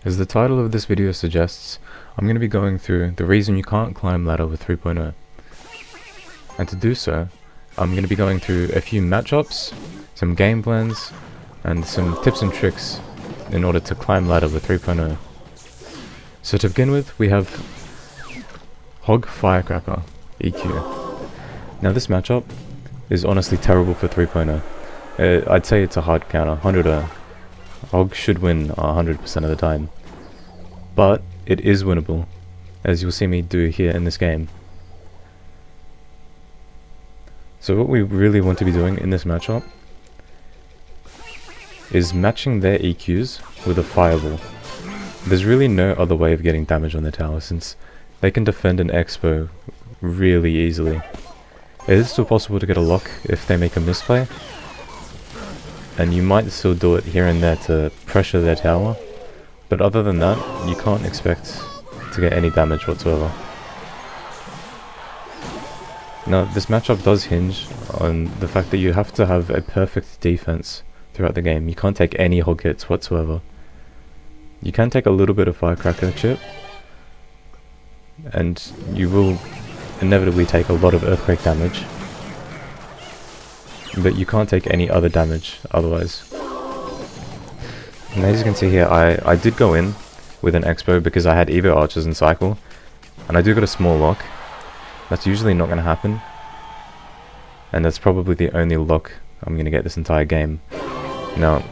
As the title of this video suggests, I'm going to be going through the reason you can't climb ladder with 3.0. And to do so, I'm going to be going through a few matchups, some game plans, and some tips and tricks in order to climb ladder with 3.0. So to begin with, we have Hog Firecracker EQ. Now this matchup is honestly terrible for 3.0. I'd say it's a hard counter, 100. Hog should win 100% of the time. But it is winnable, as you'll see me do here in this game. So what we really want to be doing in this matchup is matching their EQs with a fireball. There's really no other way of getting damage on the tower, since they can defend an xbow really easily. It is still possible to get a lock if they make a misplay, and you might still do it here and there to pressure their tower, but other than that, you can't expect to get any damage whatsoever. Now, this matchup does hinge on the fact that you have to have a perfect defense throughout the game. You can't take any hog hits whatsoever. You can take a little bit of firecracker chip, and you will inevitably take a lot of earthquake damage, but you can't take any other damage otherwise. And as you can see here, I did go in with an xbow because I had Evo archers in cycle, and I do got a small lock. That's usually not going to happen, and that's probably the only lock I'm going to get this entire game. Now,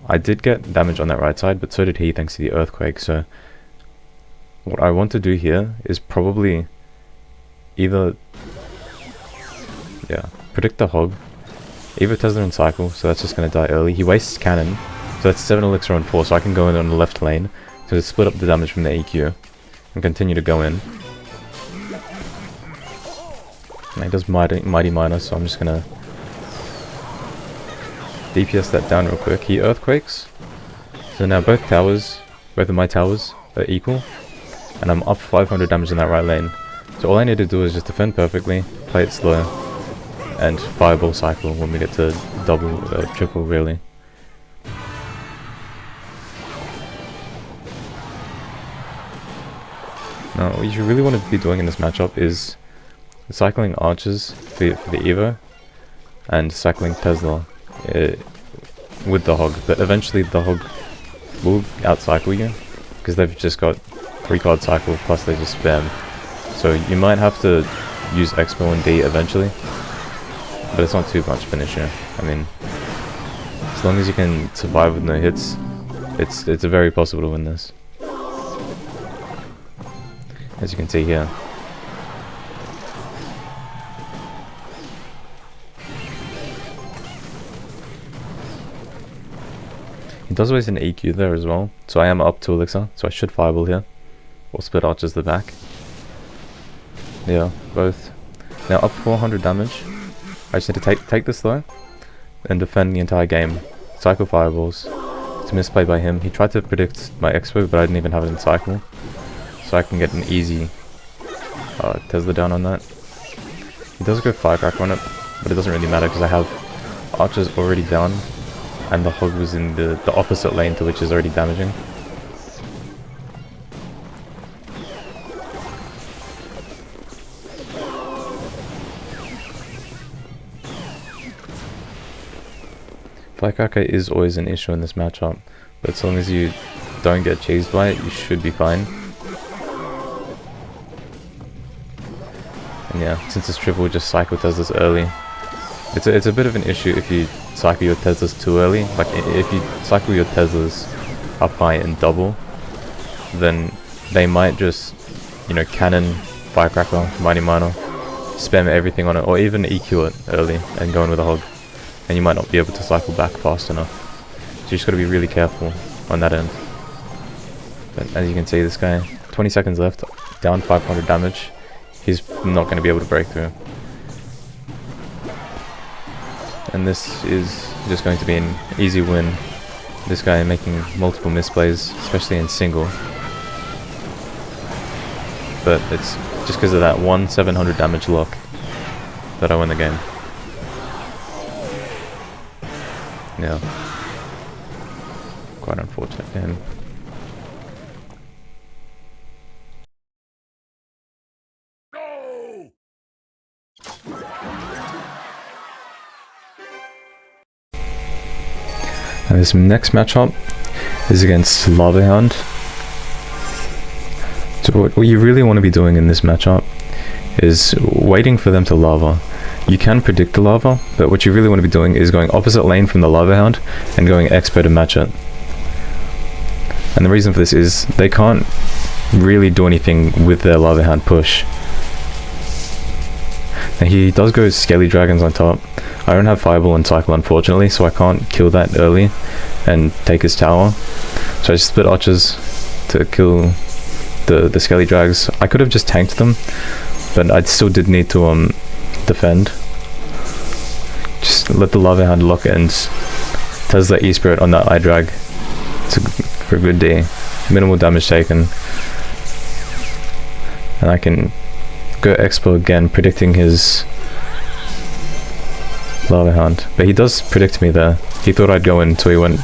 I did get damage on that right side, but so did he thanks to the earthquake, so what I want to do here is probably either, predict the hog, Evo Tesla in cycle, so that's just going to die early. He wastes cannon, so that's 7 elixir on 4, so I can go in on the left lane to split up the damage from the EQ and continue to go in. And he does mighty minor, so I'm just going to DPS that down real quick. He earthquakes, so now both of my towers are equal, and I'm up 500 damage in that right lane. So all I need to do is just defend perfectly, play it slow, and fireball cycle when we get to double, triple really. Now what you really want to be doing in this matchup is cycling archers for the Evo, and cycling Tesla with the hog, but eventually the hog will outcycle you, because they've just got 3 card cycle plus they just spam. So you might have to use Expo and D eventually, but it's not too much of an issue. I mean, as long as you can survive with no hits, it's very possible to win this. As you can see here. He does waste an EQ there as well, so I am up 2 elixir, so I should fireball here. Or split archers the back. Yeah, both. Now up 400 damage. I just need to take this though, and defend the entire game. Cycle fireballs. It's a misplay by him. He tried to predict my expo, but I didn't even have it in cycle. So I can get an easy Tesla down on that. He does go firecracker on it, but it doesn't really matter because I have archers already down, and the hog was in the opposite lane to which is already damaging. Firecracker is always an issue in this matchup, but as long as you don't get cheesed by it, you should be fine. And yeah, since it's triple, just cycle Teslas early. It's a bit of an issue if you cycle your Teslas too early. Like if you cycle your Teslas up high and double, then they might just, cannon, firecracker, mighty minor, spam everything on it, or even EQ it early and go in with a hog. And you might not be able to cycle back fast enough. So you just gotta be really careful on that end. But as you can see, this guy, 20 seconds left, down 500 damage. He's not gonna be able to break through. And this is just going to be an easy win. This guy making multiple misplays, especially in single. But it's just because of that one 700 damage lock that I win the game. Yeah. Quite unfortunate for him. This next matchup is against Lava Hound. So what you really want to be doing in this matchup is waiting for them to lava. You can predict the lava, but what you really want to be doing is going opposite lane from the Lava Hound and going expo to match it. And the reason for this is they can't really do anything with their Lava Hound push. Now he does go Scaly Dragons on top. I don't have Fireball and Cycle unfortunately, so I can't kill that early and take his tower. So I just split archers to kill the Scaly Drags. I could have just tanked them, but I still did need to defend. Just let the Lava Hound lock and Tesla E-Spirit on that I-Drag for a good D. Minimal damage taken. And I can go Expo again, predicting his Lava Hound. But he does predict me there. He thought I'd go in, so he went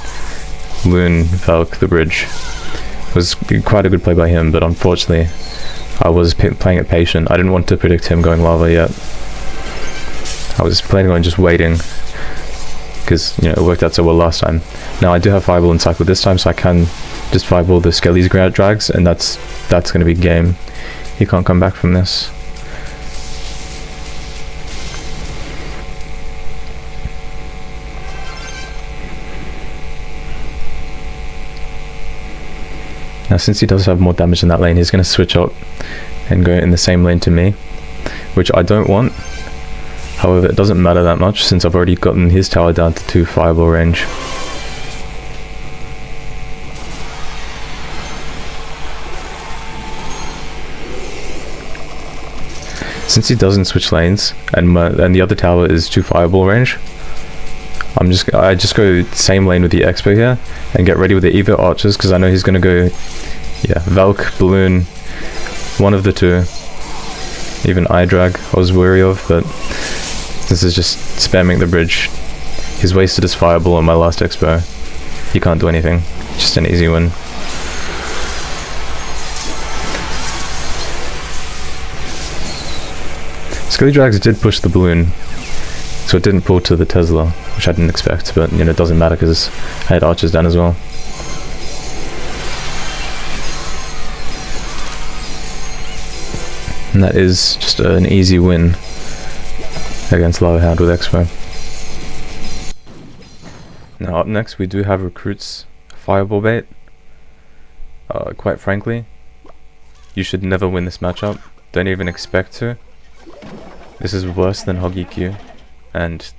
Loon, Valk, the bridge. It was quite a good play by him, but unfortunately I was playing it patient. I didn't want to predict him going lava yet. I was planning on just waiting, because you know it worked out so well last time. Now I do have Fireball and Cycle this time, so I can just Fireball the Skelly's Drags, and that's going to be game. He can't come back from this. Now since he does have more damage in that lane, he's going to switch up and go in the same lane to me, which I don't want. However, it doesn't matter that much since I've already gotten his tower down to 2 Fireball range. Since he doesn't switch lanes and the other tower is 2 Fireball range, I just go same lane with the Expo here and get ready with the Evo archers, because I know he's going to go, yeah, Valk, Balloon, one of the two. Even I-Drag I was wary of, but this is just spamming the bridge. He's wasted his Fireball on my last Expo. He can't do anything. Just an easy win. Skelly Drags did push the Balloon, so it didn't pull to the Tesla, which I didn't expect, but you know, it doesn't matter because I had archers down as well. And that is just an easy win against Lava Hound with Expo. Now up next we do have Recruit's Fireball bait. Quite frankly, you should never win this matchup. Don't even expect to. This is worse than Hog EQ, and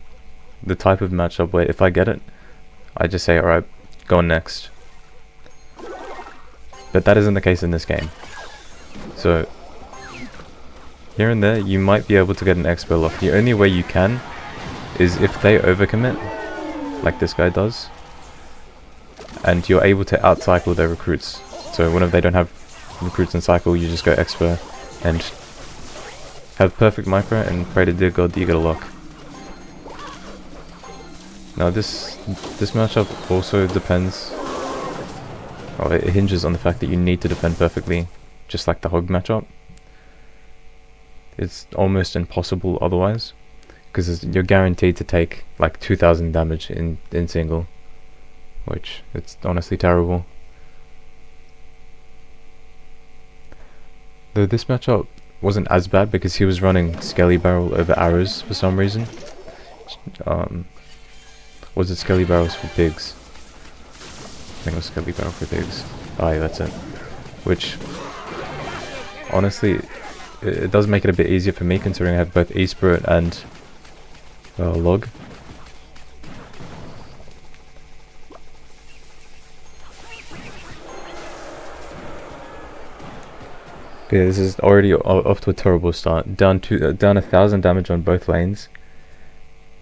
the type of matchup where if I get it, I just say, alright, go on next. But that isn't the case in this game. So here and there you might be able to get an Expo lock. The only way you can is if they overcommit, like this guy does, and you're able to out-cycle their recruits. So whenever they don't have recruits in cycle, you just go Expo and have perfect micro and pray to dear God that you get a lock. Now this matchup also depends, or it hinges on the fact that you need to defend perfectly, just like the Hog matchup. It's almost impossible otherwise, because you're guaranteed to take like 2000 damage in single, which it's honestly terrible. Though this matchup wasn't as bad because he was running Skelly Barrel over arrows for some reason. Was it Skelly Barrels for pigs? I think it was Skelly Barrel for pigs. Oh yeah, that's it. Which, honestly, it does make it a bit easier for me considering I have both E-Spirit and Log. Okay, this is already off to a terrible start. Down 1,000 damage on both lanes,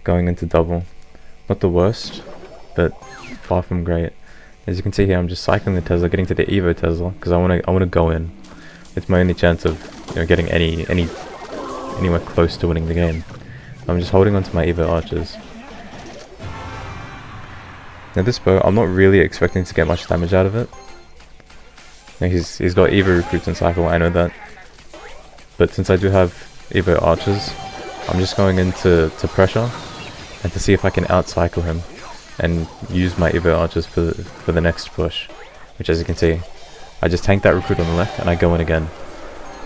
going into double. Not the worst, but far from great. As you can see here, I'm just cycling the Tesla, getting to the Evo Tesla because I want to go in. It's my only chance of getting anywhere close to winning the game. I'm just holding on to my Evo archers. Now this bow, I'm not really expecting to get much damage out of it. He's got Evo recruits in cycle, I know that. But since I do have Evo archers, I'm just going into pressure and to see if I can out-cycle him. and use my Evo archers for the next push, which, as you can see, I just tank that recruit on the left and I go in again,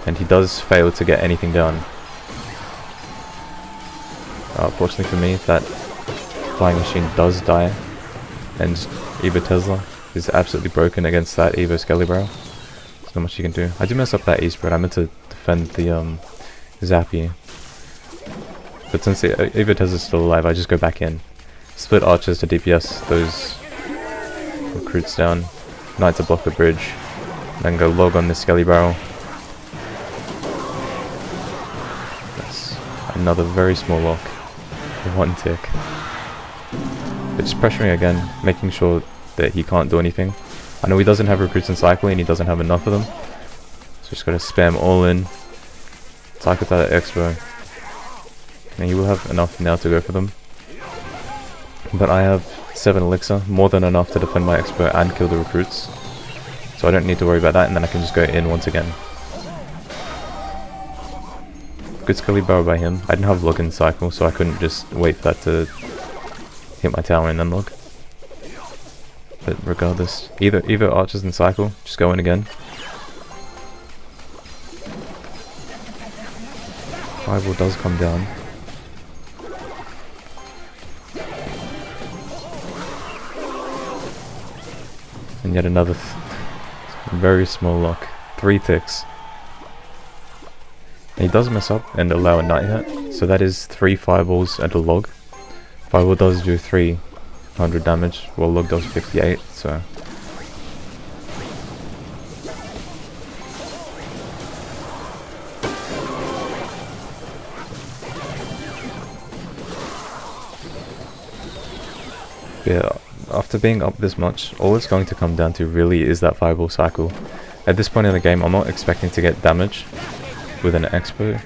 and he does fail to get anything down. Fortunately for me, that flying machine does die, and Evo Tesla is absolutely broken against that Evo Skelly Barrel. There's not much you can do. I do mess up that E-spread. I meant to defend the Zappy, but since the Evo Tesla is still alive, I just go back in. Split archers to DPS those recruits down, knight to block the bridge, then go log on this Skelly Barrel. That's another very small lock. One tick. But just pressuring again, making sure that he can't do anything. I know he doesn't have recruits in cycle and he doesn't have enough of them, so just gotta spam all in. Cycle that expo, and he will have enough now to go for them. But I have 7 elixir, more than enough to defend my expo and kill the recruits, so I don't need to worry about that, and then I can just go in once again. Good Skelly Barrel by him. I didn't have log in cycle, so I couldn't just wait for that to hit my tower and then log. But regardless, either archers in cycle, just go in again. Fireball does come down. And yet another very small lock. 3 ticks. And he does mess up and allow a knight hit, so that is 3 fireballs and a log. Fireball does do 300 damage, while log does 58, so... Yeah, after being up this much, all it's going to come down to really is that fireball cycle. At this point in the game, I'm not expecting to get damage with an expo,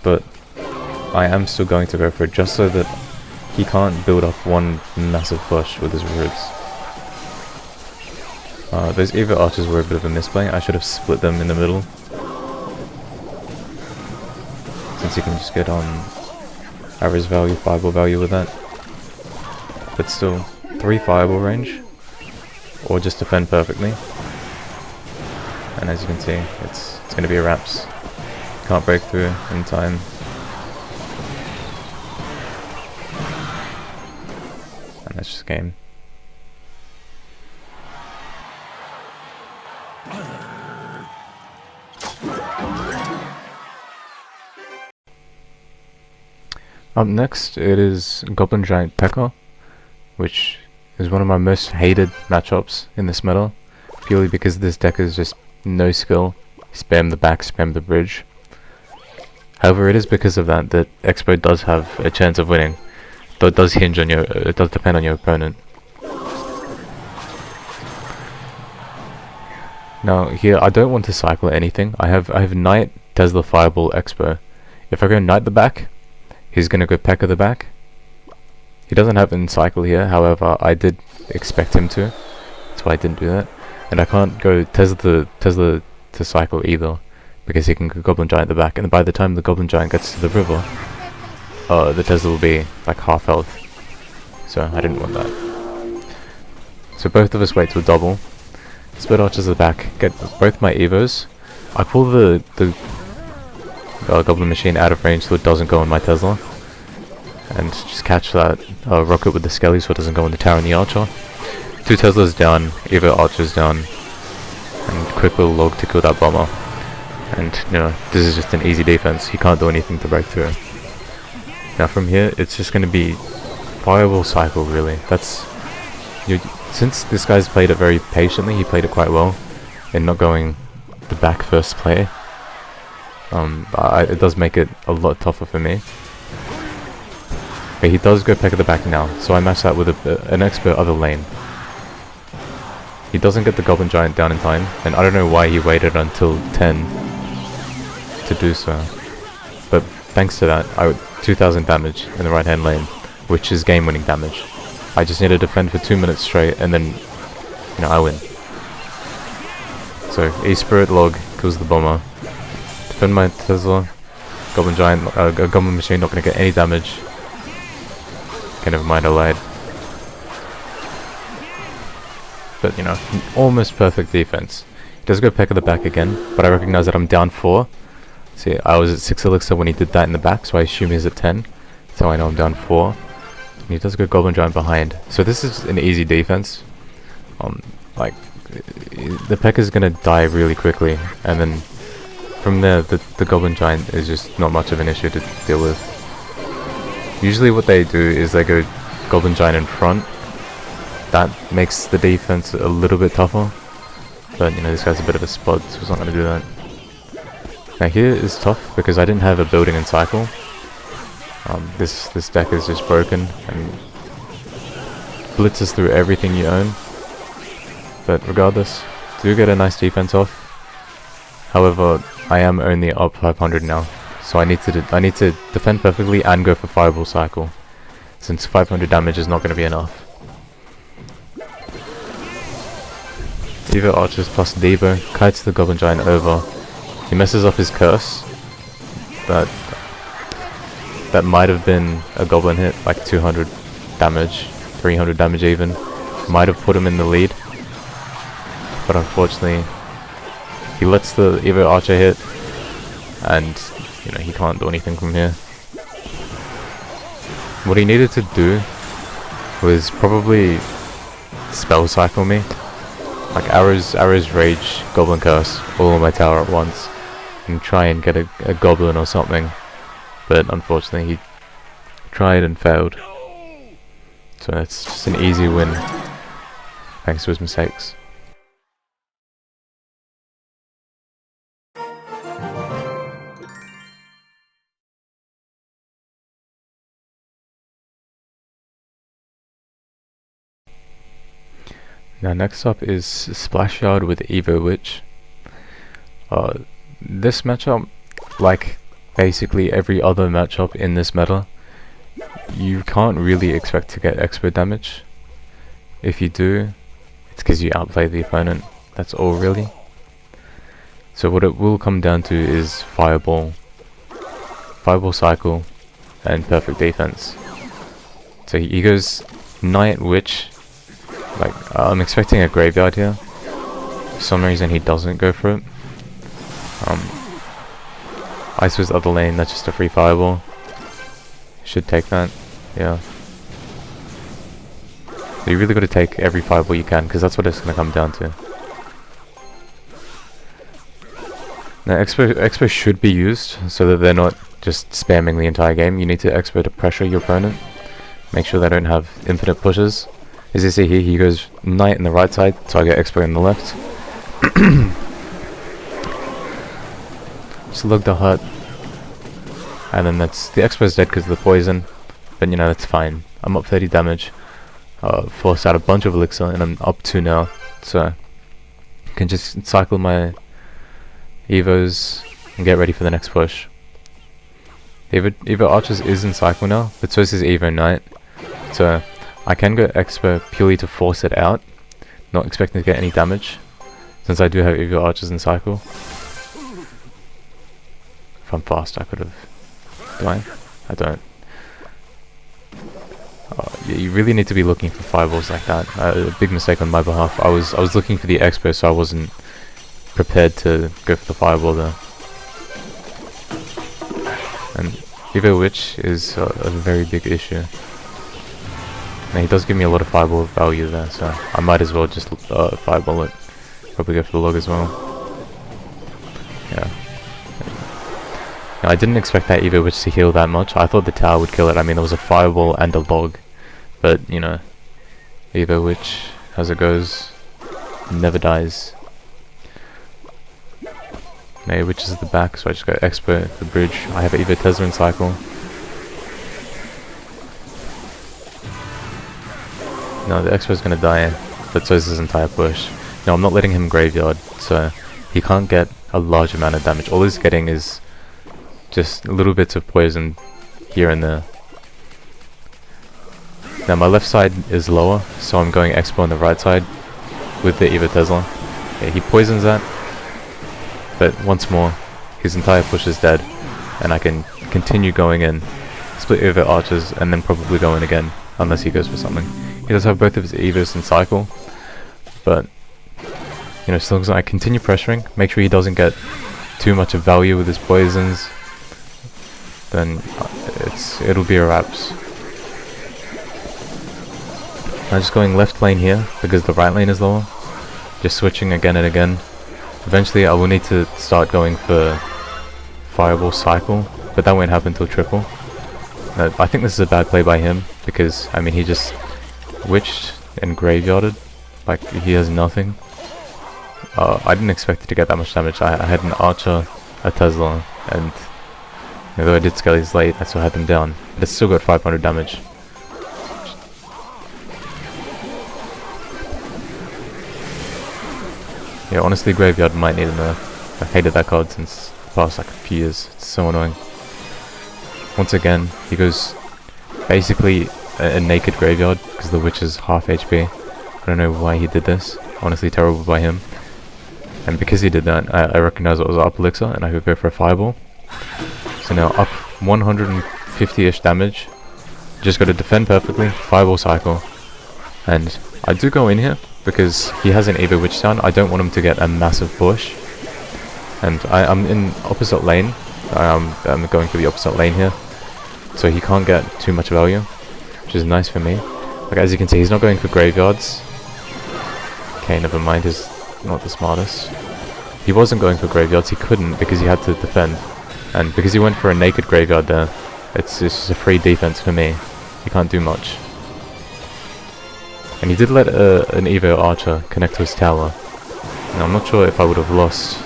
but I am still going to go for it just so that he can't build up one massive push with his roots. Those Evo archers were a bit of a misplay. I should have split them in the middle, since you can just get on average value, fireball value with that. But still, 3 fireball range, or just defend perfectly. And as you can see, it's going to be a wraps. Can't break through in time. And that's just game. Up next, it is Goblin Giant P.E.K.K.A, which is one of my most hated matchups in this meta, purely because this deck is just no skill. Spam the back, spam the bridge. However, it is because of that Expo does have a chance of winning. Though it does hinge on your, it does depend on your opponent. Now here, I don't want to cycle anything. I have Knight, Tesla, Fireball, Expo. If I go Knight the back, he's gonna go P.E.K.K.A the back. He doesn't have it in cycle here, however, I did expect him to. That's why I didn't do that. And I can't go Tesla to cycle either, because he can go Goblin Giant the back, and by the time the Goblin Giant gets to the river, the Tesla will be like half health. So I didn't want that. So both of us wait till double. Split archers at the back, get both my Evos. I pull the Goblin Machine out of range so it doesn't go on my Tesla. And just catch that rocket with the Skelly so it doesn't go on the tower and the archer. 2 Teslas down, Evo archers down, and quick little log to kill that bomber. And you know, this is just an easy defense. He can't do anything to break through. Now from here, it's just going to be fireball cycle really. That's since this guy's played it very patiently, he played it quite well, and not going the back first play. It does make it a lot tougher for me. Okay, he does go P.E.K.K.A the back now, so I match that with an expert other lane. He doesn't get the Goblin Giant down in time, and I don't know why he waited until 10 to do so. But thanks to that, I 2000 damage in the right hand lane, which is game winning damage. I just need to defend for 2 minutes straight, and then, you know, I win. So, E-Spirit log kills the bomber. Defend my Tesla. Goblin Giant, Goblin Machine not going to get any damage. Okay, never mind, I lied. but you know, almost perfect defense. He does go peck at the back again, but I recognize that I'm down 4. See, I was at 6 elixir when he did that in the back, so I assume he's at 10. So I know I'm down 4. And he does go Goblin Giant behind. So this is an easy defense. Like, the peck is gonna die really quickly, and then from there, the Goblin Giant is just not much of an issue to deal with. Usually what they do is they go Goblin Giant in front. That makes the defense a little bit tougher. But, you know, this guy's a bit of a spud, so he's not going to do that. Now here is tough, because I didn't have a building and cycle. This deck is just broken, and blitzes through everything you own. But regardless, do get a nice defense off. However, I am only up 500 now, so I need to defend perfectly and go for Fireball Cycle, since 500 damage is not going to be enough. Evo Archers plus Devo kites the Goblin Giant over. He messes up his curse. That might have been a Goblin hit, like 200 damage, 300 damage even. Might have put him in the lead, but unfortunately, he lets the Evo Archer hit, and you know, he can't do anything from here. What he needed to do was probably spell cycle me. Like arrows, rage, goblin curse, all on my tower at once, and try and get a goblin or something. But unfortunately, he tried and failed. So it's just an easy win, thanks to his mistakes. Now next up is Splash Yard with Evo Witch. This matchup, like basically every other matchup in this meta, you can't really expect to get expert damage. If you do, it's because you outplay the opponent, that's all really. So what it will come down to is Fireball Cycle, and perfect defense. So he goes Knight Witch. Like, I'm expecting a graveyard here. For some reason he doesn't go for it. Ice was other lane, that's just a free fireball. Should take that, yeah. So you really got to take every fireball you can, because that's what it's going to come down to. Now Expo should be used, so that they're not just spamming the entire game. You need to Expo to pressure your opponent. Make sure they don't have infinite pushes. As you see here, he goes Knight in the right side, so I get Expo in the left. Just lug the hut. And then that's, the Expo's dead because of the poison. But you know, that's fine. I'm up 30 damage. Forced out a bunch of elixir, and I'm up 2 now. So, I can just cycle my Evos and get ready for the next push. Evo Archers is in cycle now, but so is his Evo Knight. So, I can go Expo purely to force it out, not expecting to get any damage, since I do have Evo Archers in cycle. If I'm fast, I could have. Do I? I don't. Yeah, you really need to be looking for fireballs like that. A big mistake on my behalf. I was looking for the Expo, so I wasn't prepared to go for the fireball there. And Evo Witch is a very big issue. Now he does give me a lot of fireball value there, so I might as well just fireball it. Probably go for the log as well. Yeah. Now, I didn't expect that Evo Witch to heal that much. I thought the tower would kill it. I mean, there was a fireball and a log. But, you know, Evo Witch, as it goes, never dies. Now Witch is at the back, so I just got Expo the bridge. I have Evo Tesla in cycle. No, the Expo's gonna die, but so is his entire push. No, I'm not letting him graveyard, so he can't get a large amount of damage. All he's getting is just little bits of poison here and there. Now my left side is lower, so I'm going Expo on the right side with the Evo Tesla. Okay, he poisons that, but once more, his entire push is dead, and I can continue going in, split Evo Archers, and then probably go in again, unless he goes for something. He does have both of his Evos in cycle, but you know, as long as I continue pressuring, make sure he doesn't get too much of value with his poisons, then it'll be a wraps. I'm just going left lane here because the right lane is lower. Just switching again and again. Eventually I will need to start going for Fireball Cycle, but that won't happen till triple. I think this is a bad play by him because, I mean, he just witched and graveyarded like he has nothing. I didn't expect it to get that much damage. I had an Archer, a Tesla, and although I did Skelly's late, I still had them down. But it still got 500 damage. Yeah, honestly, Graveyard might need a nerf. I hated that card since the past like a few years. It's so annoying. Once again, he goes basically a naked Graveyard because the Witch is half HP. I don't know why he did this. Honestly, terrible by him. And because he did that, I recognize it was up elixir, and I could go for a Fireball. So now up 150-ish damage. Just got to defend perfectly, Fireball Cycle. And I do go in here because he has an Evo Witch down. I don't want him to get a massive push. And I'm in opposite lane. I'm going for the opposite lane here. So he can't get too much value, which is nice for me. Like, as you can see, he's not going for graveyards. Okay, never mind, he's not the smartest. He wasn't going for graveyards, he couldn't because he had to defend. And because he went for a naked graveyard there, it's just a free defense for me. He can't do much. And he did let an Evo Archer connect to his tower. Now, I'm not sure if I would have lost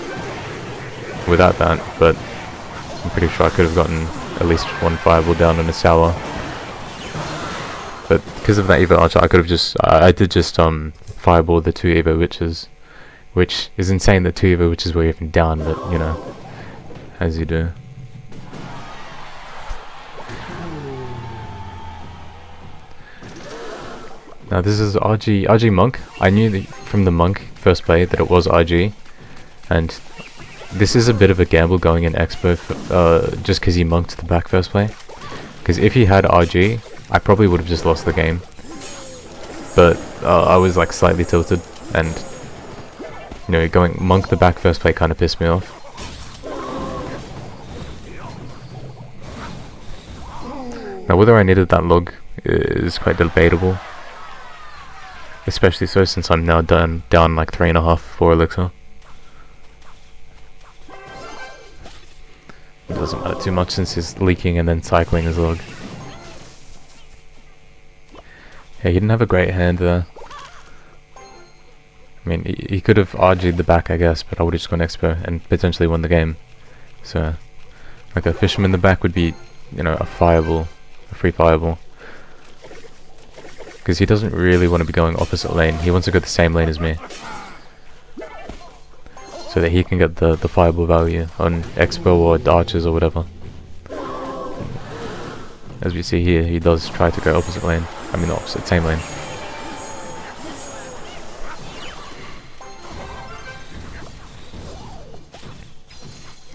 without that, but I'm pretty sure I could have gotten at least one Fireball down on his tower. But because of that Evo Archer, I did just Fireball the 2 Evo Witches, which is insane that 2 Evo Witches were even down, but you know, as you do. Now this is RG Monk. I knew from the Monk first play that it was RG, and this is a bit of a gamble going in xbow just because he monked the back first play. Because if he had RG, I probably would have just lost the game. But I was like slightly tilted, and you know, going monk the back first play kind of pissed me off. Now whether I needed that log is quite debatable. Especially so since I'm now down like 3.5 for elixir. It doesn't matter too much since he's leaking and then cycling his log. Yeah, he didn't have a great hand there. I mean, he could have RG'd the back, I guess, but I would have just gone expo and potentially won the game. So, like a Fisherman in the back would be, you know, a fireball, a free fireball. Because he doesn't really want to be going opposite lane, he wants to go the same lane as me. So that he can get the fireball value on expo or archers or whatever. As we see here, he does try to go opposite lane. I mean, opposite, same lane.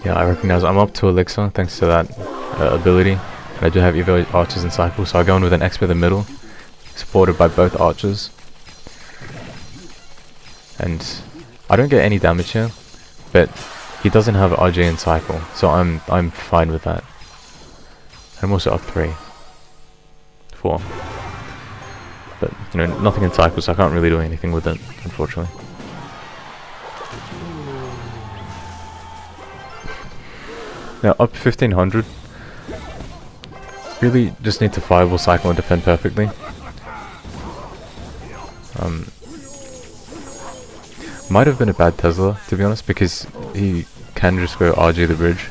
Yeah, I recognize I'm up to elixir thanks to that ability. And I do have Evo archers and cycle, so I go in with an expo in the middle, supported by both archers. And I don't get any damage here, but he doesn't have RJ and cycle, so I'm fine with that. I'm also up 4. But you know, nothing in cycle, so I can't really do anything with it, unfortunately. Now up 1500. Really just need to fireball, cycle, and defend perfectly. Might have been a bad Tesla, to be honest, because he can just go RG the bridge.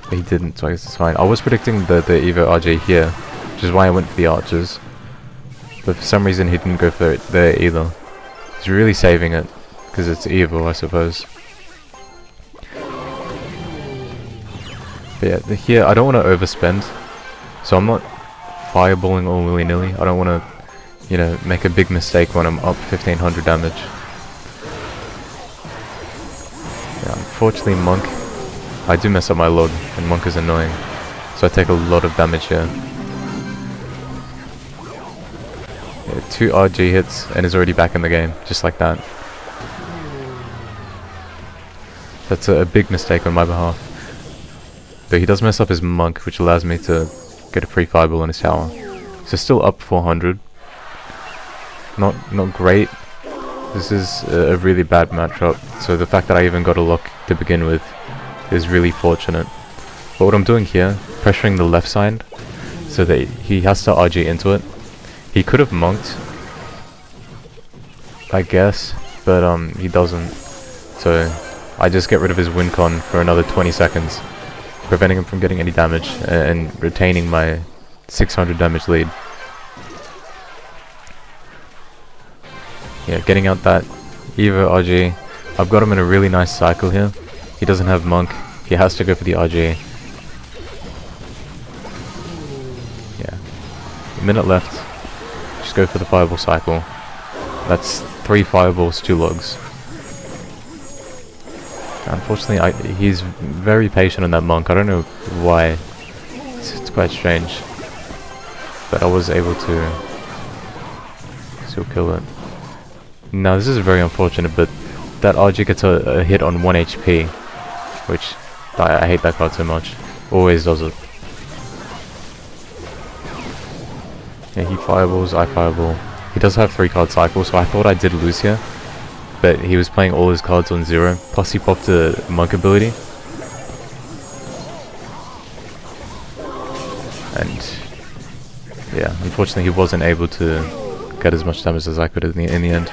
But he didn't, so I guess it's fine. I was predicting the Evo RG here, which is why I went for the archers. But for some reason he didn't go for it there either. He's really saving it, because it's Evo, I suppose. But yeah, here I don't want to overspend, so I'm not fireballing all willy-nilly. I don't want to, you know, make a big mistake when I'm up 1500 damage. Yeah, unfortunately Monk, I do mess up my log, and Monk is annoying, so I take a lot of damage here. 2 RG hits and is already back in the game, just like that. That's a big mistake on my behalf. Though he does mess up his monk, which allows me to get a free fireball on his tower. So still up 400. Not great. This is a really bad matchup, so the fact that I even got a lock to begin with is really fortunate. But what I'm doing here, pressuring the left side, so that he has to RG into it. He could have monked, I guess, but he doesn't. So I just get rid of his win con for another 20 seconds, preventing him from getting any damage and retaining my 600 damage lead. Yeah, getting out that Evo RG. I've got him in a really nice cycle here. He doesn't have monk. He has to go for the RG. Yeah. A minute left. Just go for the fireball cycle. That's 3 fireballs, 2 logs. Unfortunately, he's very patient on that monk. I don't know why. It's quite strange. But I was able to still kill it. Now this is very unfortunate, but that RG gets a hit on 1 HP, which I hate that card so much. Always does it. Yeah, he fireballs, I fireball. He does have 3 card cycles, so I thought I did lose here. But he was playing all his cards on 0, plus he popped a monk ability. And yeah, unfortunately he wasn't able to get as much damage as I could in the end.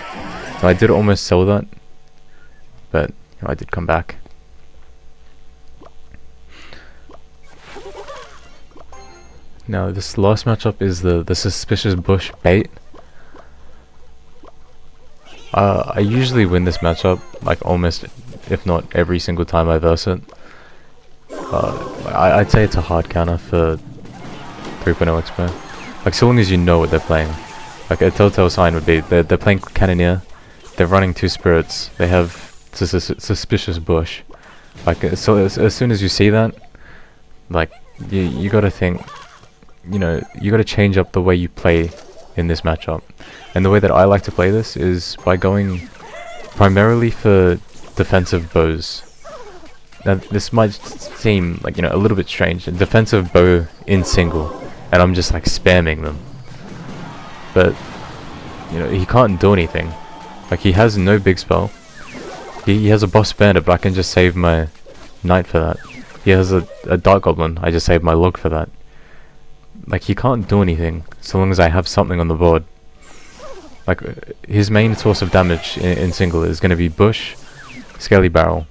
So I did almost sell that, but you know, I did come back. Now this last matchup is the suspicious bush bait. I usually win this matchup, like almost, if not every single time I verse it. I'd say it's a hard counter for 3.0 Expo. Like so long as you know what they're playing. Like a telltale sign would be they're playing Cannoneer, they're running 2 spirits, they have suspicious bush. Like so as soon as you see that, like you gotta think, you know, you gotta change up the way you play in this matchup. And the way that I like to play this is by going primarily for defensive bows. Now this might seem like, you know, a little bit strange, a defensive bow in single, and I'm just like spamming them. But you know, he can't do anything. Like he has no big spell. He has a boss bandit, but I can just save my knight for that. He has a dark goblin, I just save my log for that. Like he can't do anything so long as I have something on the board. Like his main source of damage in single is going to be bush, scaly barrel,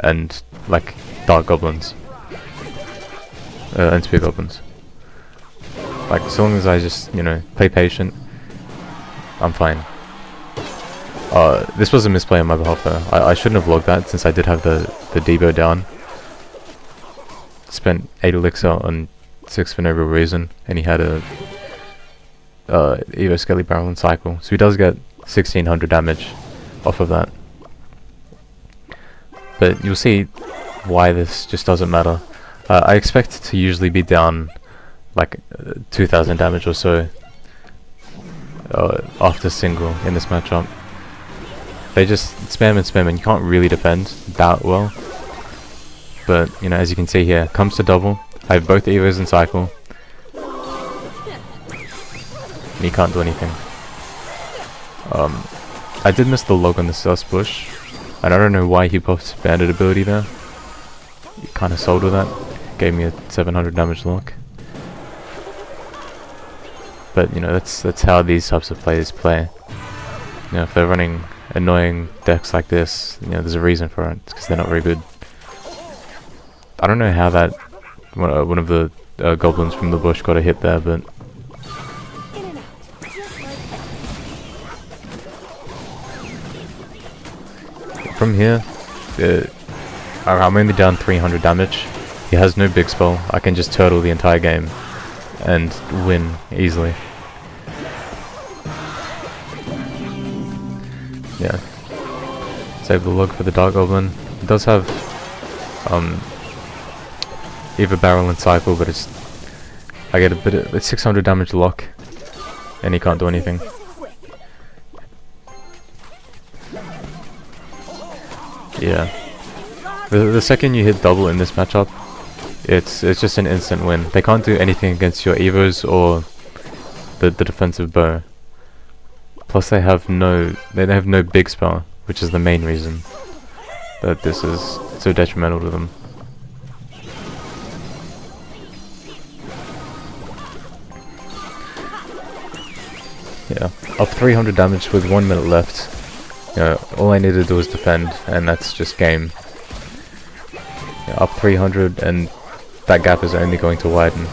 and like dark goblins and spear goblins. Like so long as I just, you know, play patient, I'm fine. This was a misplay on my behalf though. I shouldn't have logged that since I did have the Debo down. Spent 8 elixir on 6 for no real reason, and he had a Evo Skelly Barrel and Cycle, so he does get 1600 damage off of that. But you'll see why this just doesn't matter. I expect it to usually be down like 2000 damage or so after single in this matchup. They just spam and spam, and you can't really defend that well. But you know, as you can see here, comes to double. I have both Evos in cycle, and he can't do anything. I did miss the log on the sus bush, and I don't know why he popped bandit ability there. He kind of sold with that, gave me a 700 damage lock. But you know, that's how these types of players play. You know, if they're running annoying decks like this, you know, there's a reason for it. It's because they're not very good. I don't know how that one of the goblins from the bush got a hit there, but from here, I'm only down 300 damage. He has no big spell. I can just turtle the entire game and win easily. Yeah. Save the log for the Dark Goblin. It does have either barrel and cycle, but it's I get a bit of 600 damage lock, and he can't do anything. Yeah. The second you hit double in this matchup, it's just an instant win. They can't do anything against your Evos or the defensive bow. Plus they have no big spell, which is the main reason that this is so detrimental to them. Yeah, up 300 damage with 1 minute left. You know, all I need to do is defend, and that's just game. Yeah, up 300, and that gap is only going to widen.